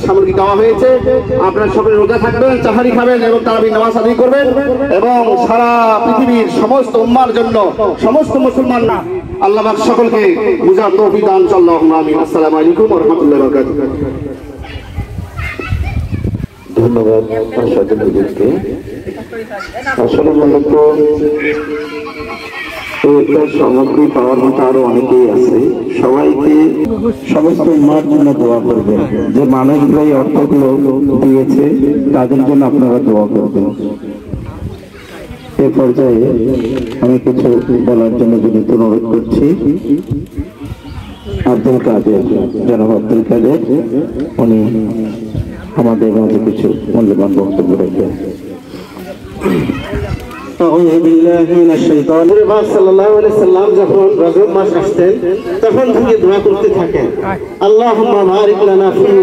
সামগ্রী দেওয়া হয়েছে। আপনারা সকলে রোজা থাকবেন, চাহারি খাবেন এবং তারাবি নামাজ আদায় করবেন এবং সারা পৃথিবীর সমস্ত উম্মার জন্য সমস্ত মুসলমান আল্লাহ পাক সকলকে বুঝার তৌফিক দান আল্লাহুম্মা আমিন। আসসালামু আলাইকুম ওয়া রাহমাতুল্লাহি ওয়া বারাকাতুহু। ধন্যবাদ আশাদুল হুজুরকে। আসলে মূলত সামগ্রী পাওয়ার মতো আরো অনেকেই আছে। সবাইকে সমস্ত উম্মার জন্য দোয়া করবেন, যে মানুষগুলো এই অর্থগুলো দিয়েছে তাদের জন্য আপনারা দোয়া করবেন। এ পর্যায়ে আমি কিছু বলার জন্য বিনীত অনুরোধ করছি। আব্দুল কাদের, জনাব আব্দুল কাদের, উনি আমাদের মাঝে কিছু মূল্যবান বক্তব্য রাখবেন। যখন রজব মাস আসতেন তখন থেকে দোয়া করতে থাকেন, আল্লাহুম্মা বারিক লানা ফি